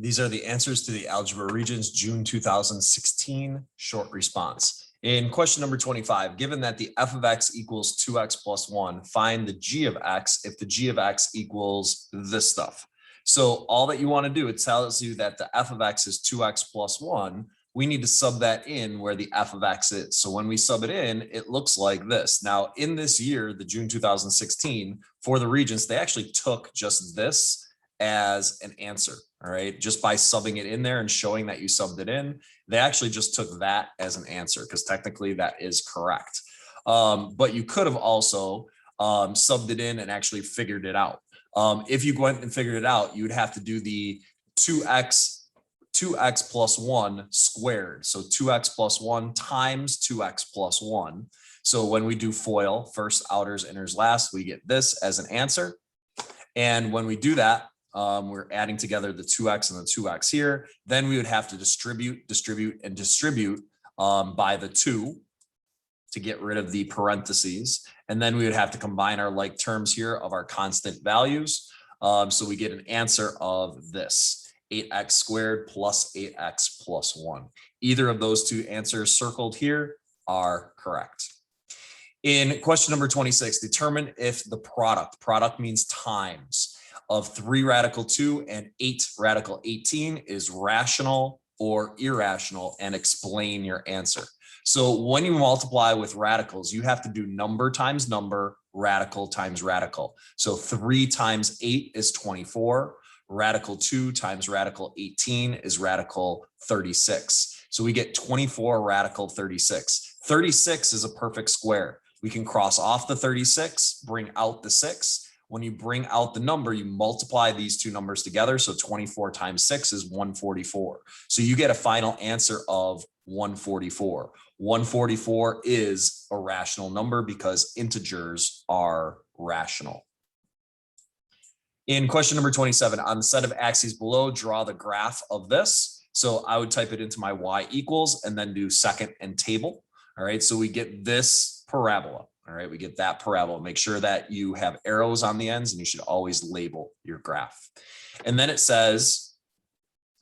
These are the answers to the Algebra Regents June 2016 short response. In question number 25, given that the f of x equals 2x plus 1, find the g of x if the g of x equals this stuff. So all that you want to do, it tells you that the f of x is 2x plus 1. We need to sub that in where the f of x is. So when we sub it in, it looks like this. Now, in this year, the June 2016, for the Regents, they actually took just this as an answer. All right, just by subbing it in there and showing that you subbed it in, they actually just took that as an answer because technically that is correct. But you could have also subbed it in and actually figured it out. If you went and figured it out, you would have to do the 2x plus 1 squared. So 2x plus 1 times 2x plus 1. So when we do FOIL, first, outers, inners, last, we get this as an answer. And when we do that, we're adding together the 2x and the 2x here. Then we would have to distribute by the 2 to get rid of the parentheses. And then we would have to combine our like terms here of our constant values. So we get an answer of this, 8x squared plus 8x plus 1. Either of those two answers circled here are correct. In question number 26, determine if the product means times, of 3 radical 2 and 8 radical 18 is rational or irrational, and explain your answer. So when you multiply with radicals, you have to do number times number, radical times radical. So 3 times 8 is 24. Radical 2 times radical 18 is radical 36. So we get 24 radical 36. 36 is a perfect square. We can cross off the 36, bring out the 6. When you bring out the number, you multiply these two numbers together. So 24 times 6 is 144. So you get a final answer of 144. 144 is a rational number because integers are rational. In question number 27, on the set of axes below, draw the graph of this. So I would type it into my y equals and then do second and table. All right, so we get this parabola. All right, we get that parabola. Make sure that you have arrows on the ends, and you should always label your graph. And then it says,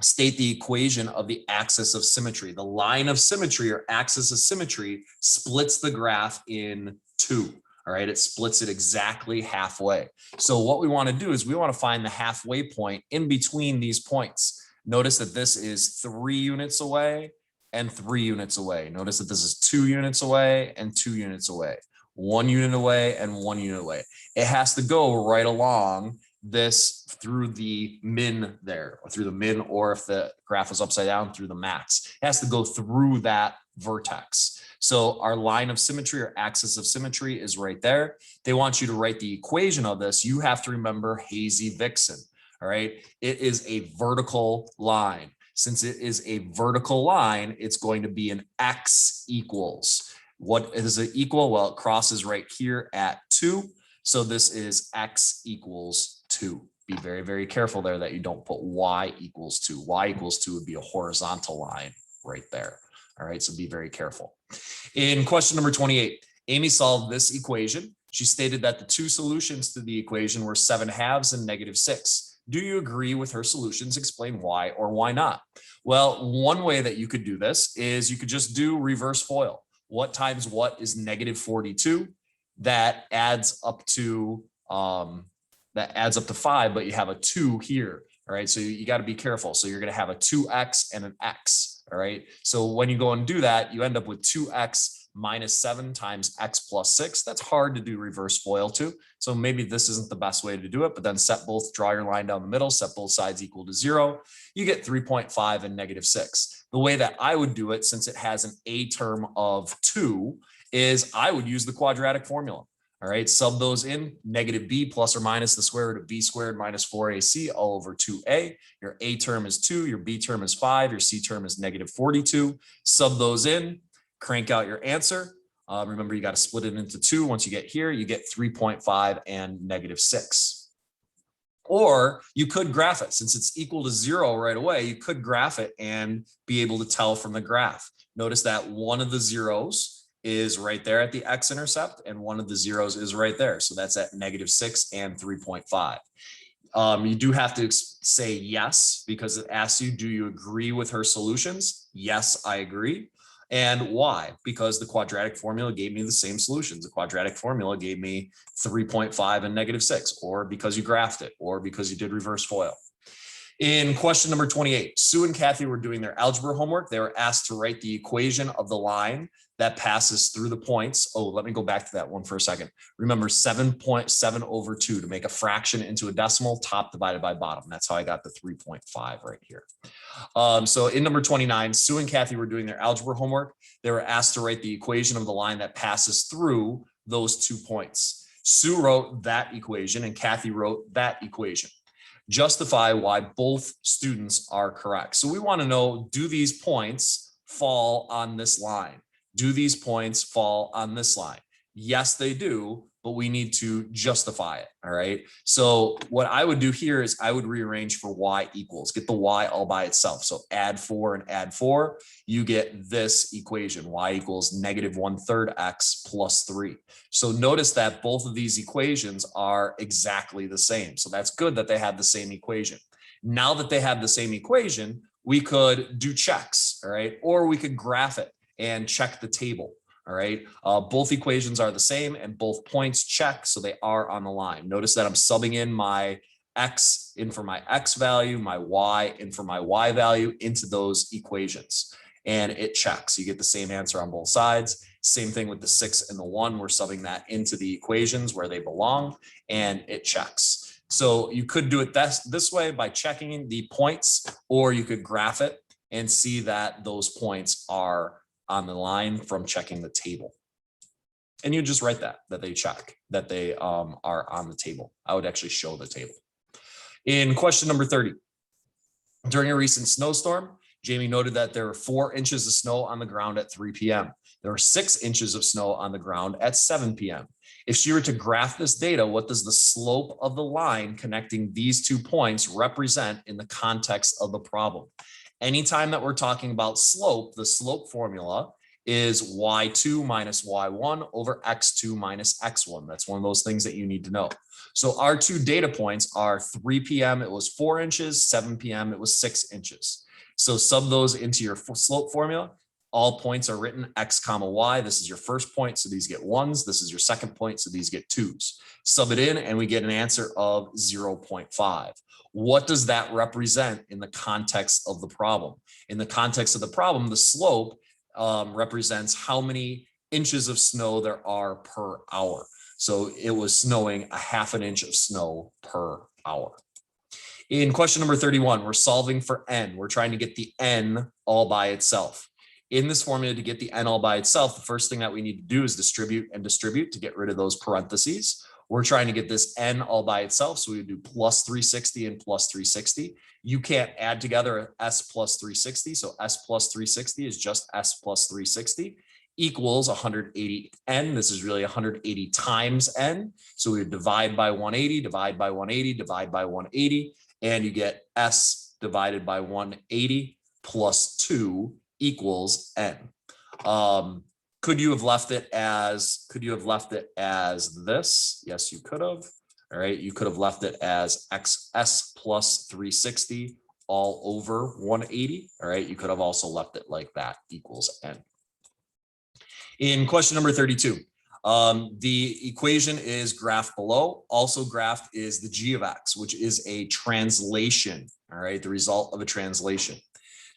state the equation of the axis of symmetry. The line of symmetry or axis of symmetry splits the graph in two. All right, it splits it exactly halfway. So what we want to do is we want to find the halfway point in between these points. Notice that this is 3 units away and 3 units away. Notice that this is 2 units away and 2 units away. 1 unit away and 1 unit away. It has to go right along this through the min there, or through the min, or if the graph was upside down, through the max. It has to go through that vertex. So our line of symmetry or axis of symmetry is right there. They want you to write the equation of this. You have to remember Hazy-Vixen. All right. It is a vertical line. Since it is a vertical line, it's going to be an x equals. What is it equal? Well, it crosses right here at 2. So this is x equals 2. Be very, very careful there that you don't put y equals 2. Y equals 2 would be a horizontal line right there. All right, so be very careful. In question number 28, Amy solved this equation. She stated that the two solutions to the equation were 7/2 and -6. Do you agree with her solutions? Explain why or why not. Well, one way that you could do this is you could just do reverse FOIL. What times what is -42? That adds up to 5, but you have a 2 here. All right, so you got to be careful. So you're going to have a 2x and an x. All right, so when you go and do that, you end up with 2x -7 times x plus 6. That's hard to do reverse FOIL to. So maybe this isn't the best way to do it, but then draw your line down the middle, set both sides equal to 0. You get 3.5 and -6. The way that I would do it, since it has an a term of 2, is I would use the quadratic formula. All right, sub those in, -b plus or minus the square root of b squared minus 4ac all over 2a. Your a term is 2, your b term is 5, your c term is -42. Sub those in, crank out your answer. Remember, you got to split it into 2. Once you get here, you get 3.5 and -6. Or you could graph it. Since it's equal to 0 right away, you could graph it and be able to tell from the graph. Notice that one of the zeros is right there at the x-intercept, and one of the zeros is right there. So that's at -6 and 3.5. You do have to say yes, because it asks you, do you agree with her solutions? Yes, I agree. And why? Because the quadratic formula gave me the same solutions. The quadratic formula gave me 3.5 and -6, or because you graphed it, or because you did reverse FOIL. In question number 28, Sue and Kathy were doing their algebra homework. They were asked to write the equation of the line that passes through the points. Oh, let me go back to that one for a second. Remember 7.7/2 to make a fraction into a decimal, top divided by bottom. That's how I got the 3.5 right here. So in number 29, Sue and Kathy were doing their algebra homework. They were asked to write the equation of the line that passes through those 2 points. Sue wrote that equation and Kathy wrote that equation. Justify why both students are correct. So we want to know, do these points fall on this line? Do these points fall on this line? Yes, they do, but we need to justify it. All right. So what I would do here is I would rearrange for y equals, get the y all by itself. So add 4 and add 4, you get this equation, y equals -1/3 x plus 3. So notice that both of these equations are exactly the same. So that's good that they have the same equation. Now that they have the same equation, we could do checks, all right? Or we could graph it and check the table. All right. Both equations are the same and both points check. So they are on the line. Notice that I'm subbing in my x in for my x value, my y in for my y value into those equations. And it checks. You get the same answer on both sides. Same thing with the 6 and the 1. We're subbing that into the equations where they belong, and it checks. So you could do it this way by checking the points, or you could graph it and see that those points are on the line from checking the table. And you just write that they check, that they are on the table. I would actually show the table. In question number 30, during a recent snowstorm, Jamie noted that there were 4 inches of snow on the ground at 3 p.m. There were 6 inches of snow on the ground at 7 p.m. If she were to graph this data, what does the slope of the line connecting these 2 points represent in the context of the problem? Anytime that we're talking about slope, the slope formula is y2 minus y1 over x2 minus x1. That's one of those things that you need to know. So our 2 data points are 3 p.m. it was 4 inches, 7 p.m. it was 6 inches. So sub those into your slope formula. All points are written x comma y. This is your first point, so these get 1s. This is your second point, so these get 2s. Sub it in and we get an answer of 0.5. What does that represent in the context of the problem? In the context of the problem, the slope represents how many inches of snow there are per hour. So it was snowing a ½ an inch of snow per hour. In question number 31, we're solving for n. We're trying to get the n all by itself. In this formula, to get the n all by itself, the first thing that we need to do is distribute and distribute to get rid of those parentheses. We're trying to get this n all by itself, so we would do plus 360 and plus 360. You can't add together s plus 360, so s plus 360 is just s plus 360 equals 180 n. This is really 180 times n. So we would divide by 180, divide by 180, divide by 180, and you get s divided by 180 plus 2 equals n. Could you have left it as this? Yes, you could have. All right, you could have left it as xs plus 360 all over 180. All right, you could have also left it like that, equals n. In question number 32, the equation is graphed below. Also graphed is the g of x, which is a translation. All right, the result of a translation.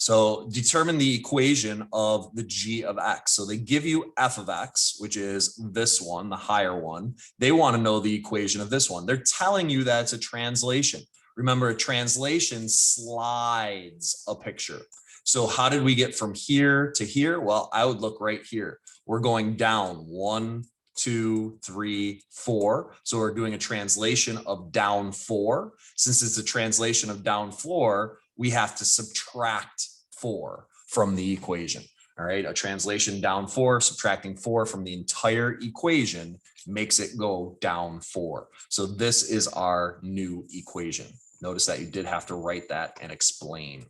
So determine the equation of the g of x. So they give you f of x, which is this one, the higher one. They want to know the equation of this one. They're telling you that it's a translation. Remember, a translation slides a picture. So how did we get from here to here? Well, I would look right here. We're going down 1, 2, 3, 4. So we're doing a translation of down 4. Since it's a translation of down 4, we have to subtract 4 from the equation. All right, a translation down 4, subtracting 4 from the entire equation makes it go down 4. So this is our new equation. Notice that you did have to write that and explain.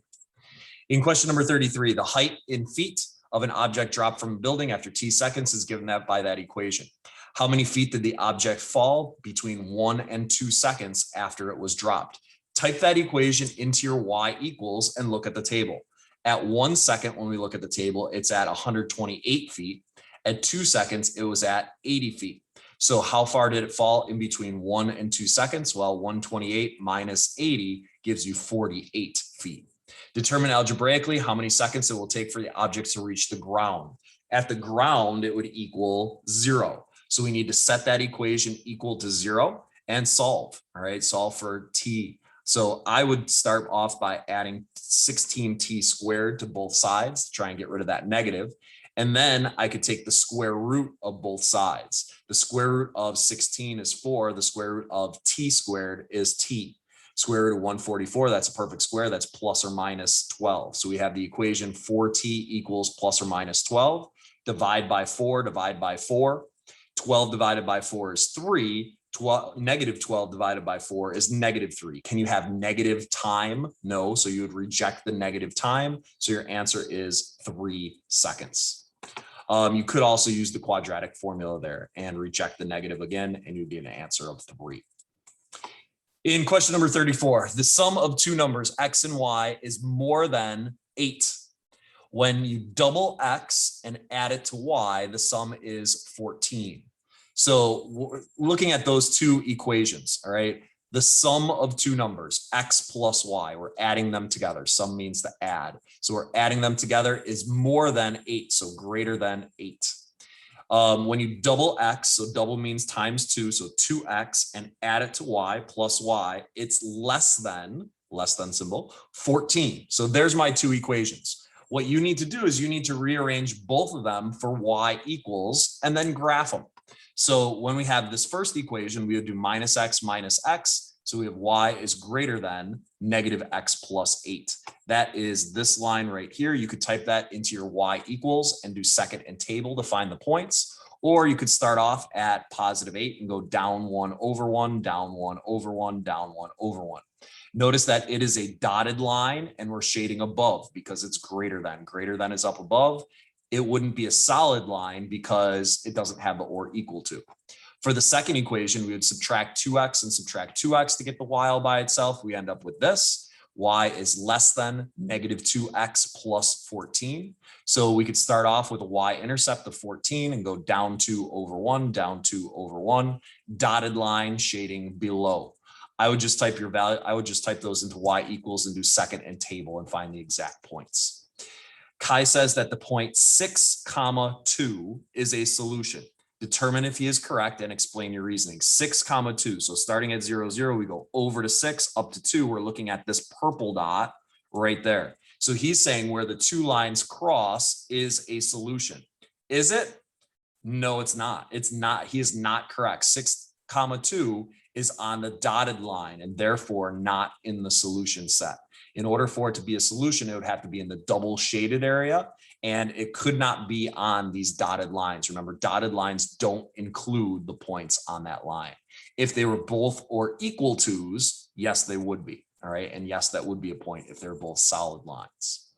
In question number 33, the height in feet of an object dropped from a building after t seconds is given that by that equation. How many feet did the object fall between 1 and 2 seconds after it was dropped? Type that equation into your y equals and look at the table. At 1 second, when we look at the table, it's at 128 feet. At 2 seconds, it was at 80 feet. So how far did it fall in between 1 and 2 seconds? Well, 128 minus 80 gives you 48 feet. Determine algebraically how many seconds it will take for the object to reach the ground. At the ground, it would equal 0. So we need to set that equation equal to 0 and solve. All right, solve for t. So I would start off by adding 16t squared to both sides to try and get rid of that negative. And then I could take the square root of both sides. The square root of 16 is 4. The square root of t squared is t. Square root of 144, that's a perfect square. That's plus or minus 12. So we have the equation 4t equals plus or minus 12. Divide by 4, divide by 4. 12 divided by 4 is 3. Negative 12 divided by 4 is negative 3. Can you have negative time? No. So you would reject the negative time. So your answer is 3 seconds. You could also use the quadratic formula there and reject the negative again, and you'd get an answer of 3. In question number 34, the sum of two numbers, x and y, is more than 8. When you double x and add it to y, the sum is 14. So looking at those two equations, all right, the sum of two numbers, x plus y, we're adding them together. Sum means to add. So we're adding them together is more than 8, so greater than 8. When you double x, so double means times 2, so 2x, and add it to y plus y, it's less than symbol, 14. So there's my two equations. What you need to do is you need to rearrange both of them for y equals and then graph them. So when we have this first equation, we would do minus x. So we have y is greater than negative x plus 8. That is this line right here. You could type that into your y equals and do second and table to find the points. Or you could start off at positive 8 and go down 1 over 1, down 1 over 1, down 1 over 1. Notice that it is a dotted line and we're shading above because it's greater than. Greater than is up above. It wouldn't be a solid line because it doesn't have the or equal to. For the second equation, we would subtract 2x and subtract 2x to get the y all by itself. We end up with this. Y is less than negative 2x plus 14. So we could start off with a y-intercept of 14 and go down 2 over 1, down 2 over 1, dotted line shading below. I would just type your value. I would just type those into y equals and do second and table and find the exact points. Kai says that the point 6, 2 is a solution. Determine if he is correct and explain your reasoning. 6, 2. So starting at 0, 0, we go over to 6, up to 2. We're looking at this purple dot right there. So he's saying where the two lines cross is a solution. Is it? No, it's not. It's not. He is not correct. 6, 2 is on the dotted line and therefore not in the solution set. In order for it to be a solution, it would have to be in the double shaded area, and it could not be on these dotted lines. Remember, dotted lines don't include the points on that line. If they were both or equal to's, yes, they would be. All right. And yes, that would be a point if they're both solid lines.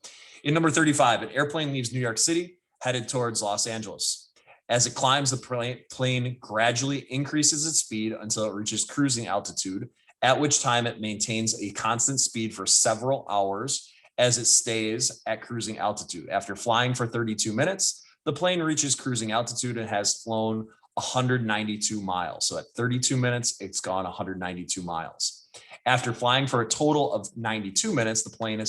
In number 35, an airplane leaves New York City headed towards Los Angeles. As it climbs, the plane gradually increases its speed until it reaches cruising altitude, at which time it maintains a constant speed for several hours as it stays at cruising altitude. After flying for 32 minutes, the plane reaches cruising altitude and has flown 192 miles. So at 32 minutes, it's gone 192 miles. After flying for a total of 92 minutes, the plane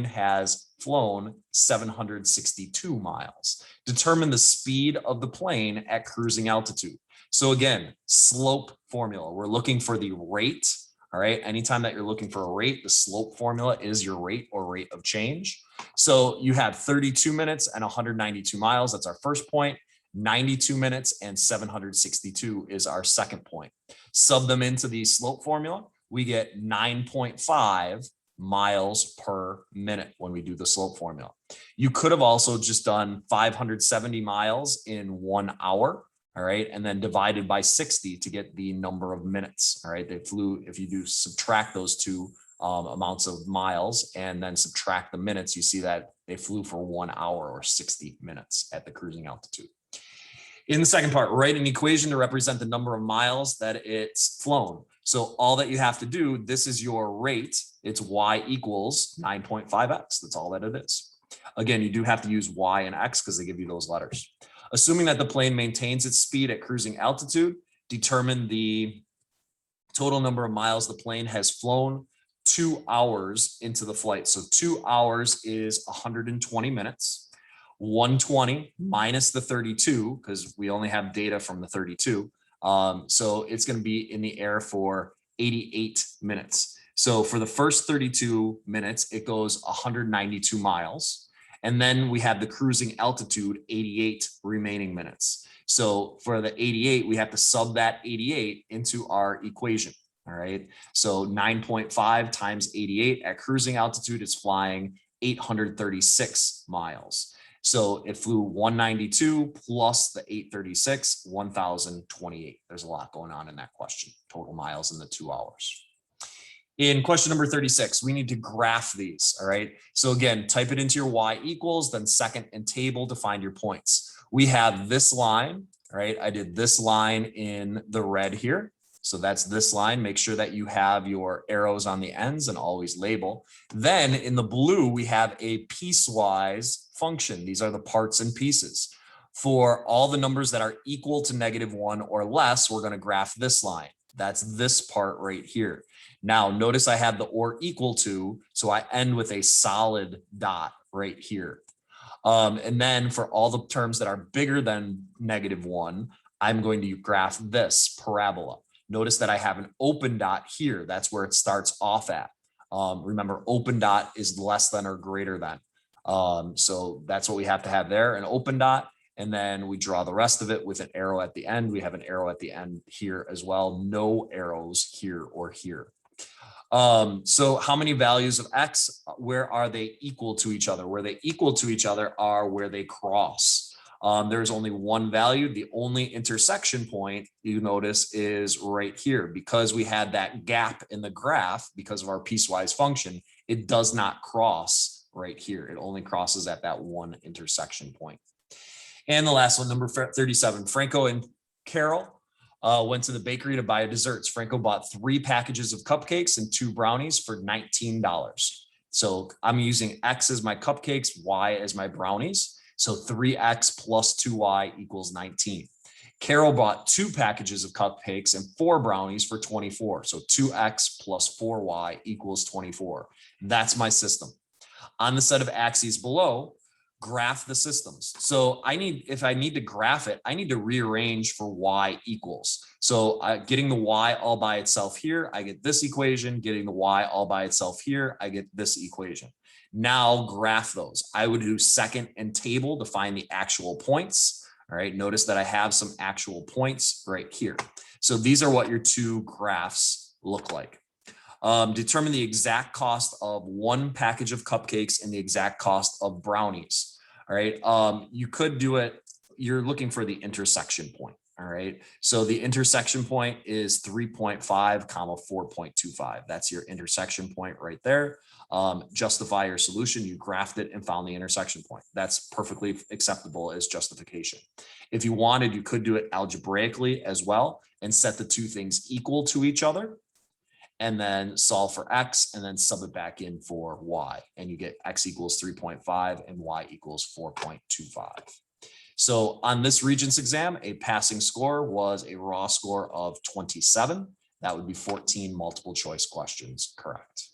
has flown 762 miles. Determine the speed of the plane at cruising altitude. So again, slope formula. We're looking for the rate. All right. Anytime that you're looking for a rate, the slope formula is your rate or rate of change. So you have 32 minutes and 192 miles. That's our first point. 92 minutes and 762 is our second point. Sub them into the slope formula. We get 9.5 miles per minute when we do the slope formula. You could have also just done 570 miles in 1 hour. All right. And then divided by 60 to get the number of minutes. All right. They flew, if you do subtract those two amounts of miles and then subtract the minutes, you see that they flew for 1 hour or 60 minutes at the cruising altitude. In the second part, write an equation to represent the number of miles that it's flown. So all that you have to do, this is your rate. It's y equals 9.5x. That's all that it is. Again, you do have to use y and x because they give you those letters. Assuming that the plane maintains its speed at cruising altitude, determine the total number of miles the plane has flown 2 hours into the flight. So 2 hours is 120 minutes. 120 minus the 32, because we only have data from the 32. So it's going to be in the air for 88 minutes. So for the first 32 minutes, it goes 192 miles. And then we have the cruising altitude, 88 remaining minutes. So for the 88, we have to sub that 88 into our equation. All right. So 9.5 times 88 at cruising altitude is flying 836 miles. So it flew 192 plus the 836, 1,028. There's a lot going on in that question. Total miles in the 2 hours. In question number 36, we need to graph these. All right. So again, type it into your y equals, then second and table to find your points. We have this line. All right. I did this line in the red here. So that's this line. Make sure that you have your arrows on the ends and always label. Then in the blue, we have a piecewise function. These are the parts and pieces. For all the numbers that are equal to -1 or less, we're going to graph this line. That's this part right here. Now, notice I have the or equal to, so I end with a solid dot right here. And then for all the terms that are bigger than -1, I'm going to graph this parabola. Notice that I have an open dot here. That's where it starts off at. Remember, open dot is less than or greater than. So that's what we have to have there, an open dot. And then we draw the rest of it with an arrow at the end. We have an arrow at the end here as well. No arrows here or here. So how many values of x, where are they equal to each other? Where they equal to each other are where they cross. There's only one value. The only intersection point you notice is right here. Because we had that gap in the graph because of our piecewise function, it does not cross right here. It only crosses at that one intersection point. And the last one, number 37, Franco and Carol went to the bakery to buy desserts. Franco bought 3 packages of cupcakes and 2 brownies for $19. So I'm using X as my cupcakes, Y as my brownies. So 3X plus 2Y equals 19. Carol bought 2 packages of cupcakes and 4 brownies for 24. So 2X plus 4Y equals 24. That's my system. On the set of axes below, graph the systems. So if I need to graph it, I need to rearrange for Y equals. So getting the Y all by itself here, I get this equation. Getting the Y all by itself here, I get this equation. Now graph those. I would do second and table to find the actual points. All right, notice that I have some actual points right here. So these are what your 2 graphs look like. Determine the exact cost of 1 package of cupcakes and the exact cost of brownies. All right. You could do it. You're looking for the intersection point. All right. So the intersection point is 3.5, 4.25. That's your intersection point right there. Justify your solution. You graphed it and found the intersection point. That's perfectly acceptable as justification. If you wanted, you could do it algebraically as well and set the 2 things equal to each other, and then solve for x, and then sub it back in for y. And you get x equals 3.5 and y equals 4.25. So on this Regents exam, a passing score was a raw score of 27. That would be 14 multiple choice questions correct.